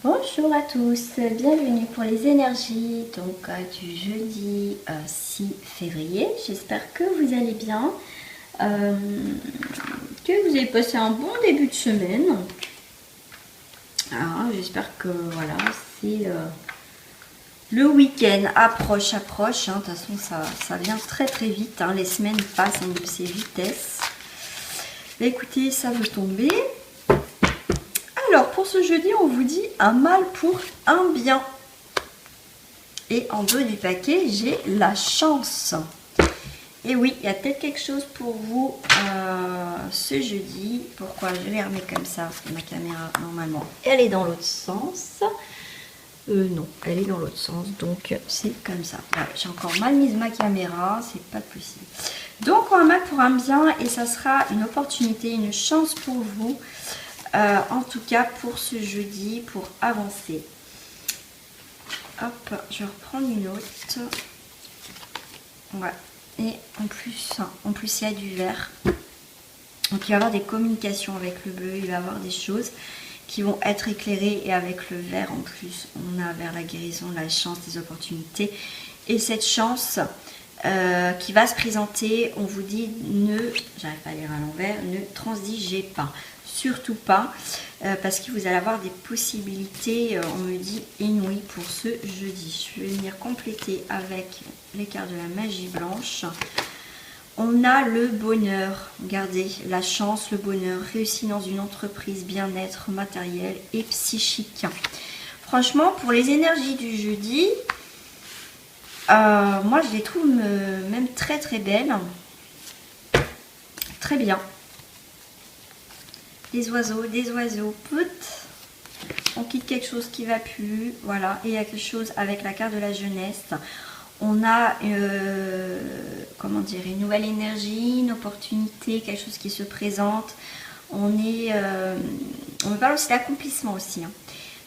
Bonjour à tous, bienvenue pour les énergies du jeudi 6 février. J'espère que vous allez bien, que vous avez passé un bon début de semaine. Alors, j'espère que voilà, c'est le week-end approche. De toute façon, ça vient très très vite. Les semaines passent de ces vitesses. Mais écoutez, ça veut tomber. Alors, pour ce jeudi, on vous dit un mal pour un bien. Et en dos du paquet, j'ai la chance. Et oui, il y a peut-être quelque chose pour vous ce jeudi. Pourquoi je les remets comme ça? Parce que ma caméra, normalement, elle est dans l'autre sens. Non, elle est dans l'autre sens. Donc, c'est comme ça. Voilà, j'ai encore mal mise ma caméra. C'est pas possible. Donc, un mal pour un bien. Et ça sera une opportunité, une chance pour vous. En tout cas pour ce jeudi, pour avancer. Hop, je vais reprendre une autre. Ouais. Et en plus il y a du vert. Donc il va y avoir des communications avec le bleu, il va y avoir des choses qui vont être éclairées. Et avec le vert en plus, on a vers la guérison, la chance, des opportunités. Et cette chance qui va se présenter, on vous dit j'arrive pas à lire à l'envers, ne transigez pas. Surtout pas, parce que vous allez avoir des possibilités, on me dit, inouïes pour ce jeudi. Je vais venir compléter avec les cartes de la magie blanche. On a le bonheur, regardez, la chance, le bonheur, réussi dans une entreprise, bien-être matériel et psychique. Franchement, pour les énergies du jeudi, moi je les trouve même très très belles. Très bien. Des oiseaux, put. On quitte quelque chose qui va plus, voilà, et il y a quelque chose avec la carte de la jeunesse. On a, comment dire, une nouvelle énergie, une opportunité, quelque chose qui se présente. On parle aussi d'accomplissement aussi.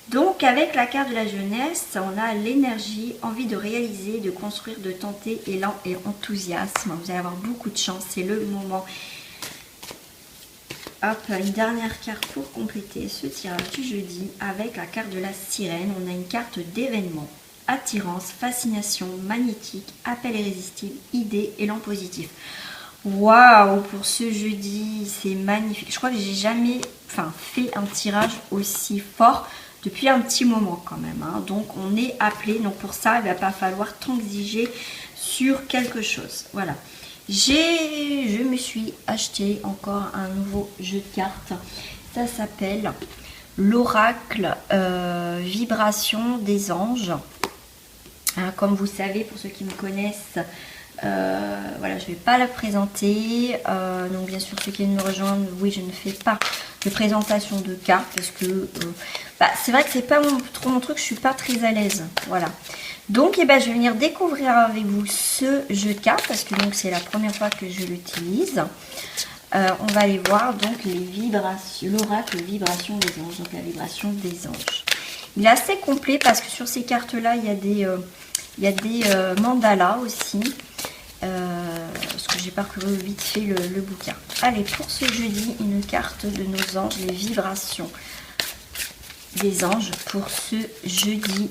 Donc avec la carte de la jeunesse, on a l'énergie, envie de réaliser, de construire, de tenter, élan et enthousiasme. Vous allez avoir beaucoup de chance, c'est le moment. Hop, une dernière carte pour compléter ce tirage du jeudi avec la carte de la sirène. On a une carte d'événement, attirance, fascination, magnétique, appel irrésistible, idée, élan positif. Waouh, pour ce jeudi, c'est magnifique. Je crois que j'ai jamais fait un tirage aussi fort depuis un petit moment quand même. Donc on est appelé, donc pour ça, il ne va pas falloir transiger sur quelque chose. Voilà. Je me suis acheté encore un nouveau jeu de cartes. Ça s'appelle l'oracle vibration des anges. Comme vous savez, pour ceux qui me connaissent, voilà, je ne vais pas la présenter. Donc bien sûr, ceux qui viennent me rejoindre, oui, je ne fais pas de présentation de cartes parce que c'est vrai que c'est pas trop mon truc. Je suis pas très à l'aise. Voilà. Donc, je vais venir découvrir avec vous ce jeu de cartes parce que c'est la première fois que je l'utilise. On va aller voir donc les vibrations, l'oracle vibration des anges, donc la vibration des anges. Il est assez complet parce que sur ces cartes-là, il y a des mandalas aussi. Parce que j'ai parcouru vite fait le bouquin. Allez, pour ce jeudi, une carte de nos anges, les vibrations des anges pour ce jeudi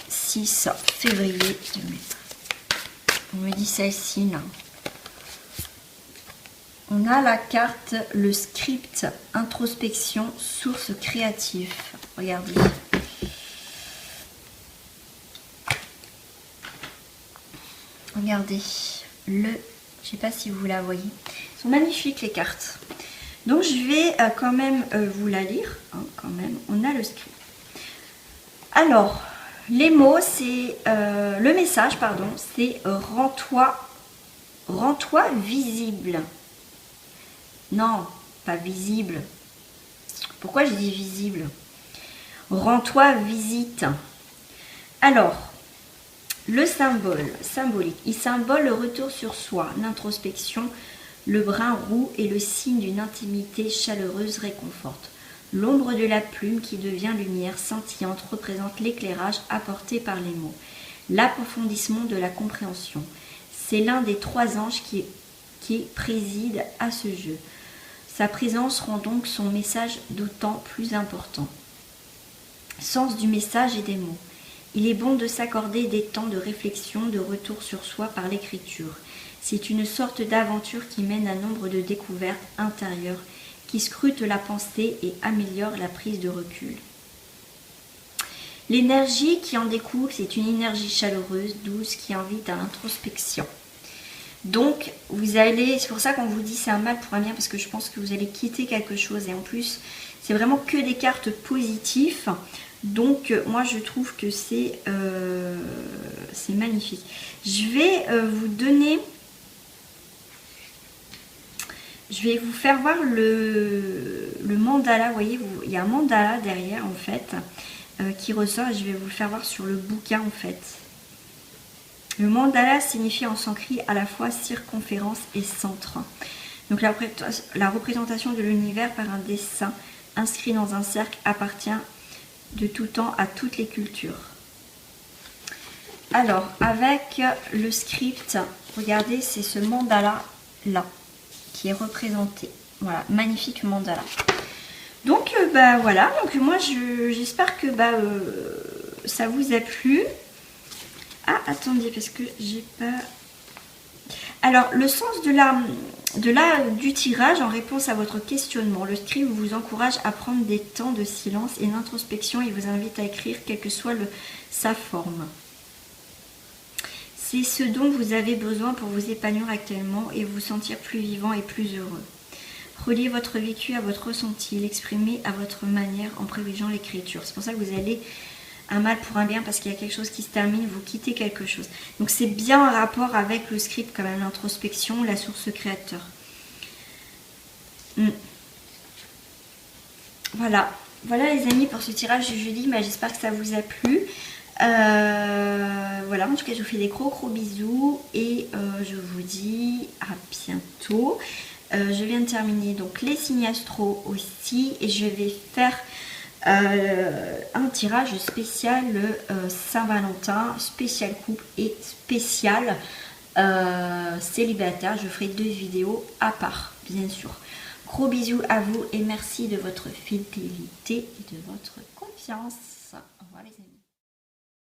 6 février 2000. On me dit celle-ci là. On a la carte, le script, introspection, source créative. Regardez. Regardez. Je sais pas si vous la voyez. Elles sont magnifiques les cartes. Donc je vais quand même vous la lire. Quand même. On a le script. Alors. Les mots, c'est le message, pardon, c'est rends-toi visible. Non, pas visible. Pourquoi je dis visible? Rends-toi visite. Alors, le symbolique, il symbole le retour sur soi, l'introspection, le brin roux est le signe d'une intimité chaleureuse réconforte. L'ombre de la plume qui devient lumière scintillante représente l'éclairage apporté par les mots, l'approfondissement de la compréhension. C'est l'un des trois anges qui préside à ce jeu. Sa présence rend donc son message d'autant plus important. Sens du message et des mots. Il est bon de s'accorder des temps de réflexion, de retour sur soi par l'écriture. C'est une sorte d'aventure qui mène à nombre de découvertes intérieures, qui scrute la pensée et améliore la prise de recul. L'énergie qui en découle, c'est une énergie chaleureuse, douce, qui invite à l'introspection. Donc, vous allez, c'est pour ça qu'on vous dit c'est un mal pour un bien, parce que je pense que vous allez quitter quelque chose. Et en plus, c'est vraiment que des cartes positives. Donc, moi, je trouve que c'est magnifique. Je vais vous donner... Je vais vous faire voir le mandala. Vous voyez, il y a un mandala derrière, en fait, qui ressort. Et je vais vous le faire voir sur le bouquin, en fait. Le mandala signifie en sanskrit à la fois circonférence et centre. Donc la représentation de l'univers par un dessin inscrit dans un cercle appartient de tout temps à toutes les cultures. Alors, avec le script, regardez, c'est ce mandala-là qui est représenté. Voilà, magnifique mandala. Donc, voilà, donc moi, j'espère que ça vous a plu. Ah, attendez, parce que j'ai pas... Alors, le sens du tirage en réponse à votre questionnement. Le script vous encourage à prendre des temps de silence et d'introspection et vous invite à écrire quelle que soit sa forme. C'est ce dont vous avez besoin pour vous épanouir actuellement et vous sentir plus vivant et plus heureux. Reliez votre vécu à votre ressenti, l'exprimez à votre manière en privilégiant l'écriture. C'est pour ça que vous allez... un mal pour un bien, parce qu'il y a quelque chose qui se termine, vous quittez quelque chose. Donc c'est bien en rapport avec le script quand même, l'introspection, la source créateur. Voilà les amis pour ce tirage du jeudi. J'espère que ça vous a plu. Voilà, en tout cas je vous fais des gros bisous et je vous dis à bientôt. Je viens de terminer donc les signes astro aussi et je vais faire un tirage spécial Saint-Valentin, spécial couple et spécial célibataire. Je ferai 2 vidéos à part, bien sûr. Gros bisous à vous et merci de votre fidélité et de votre confiance. Au revoir les amis.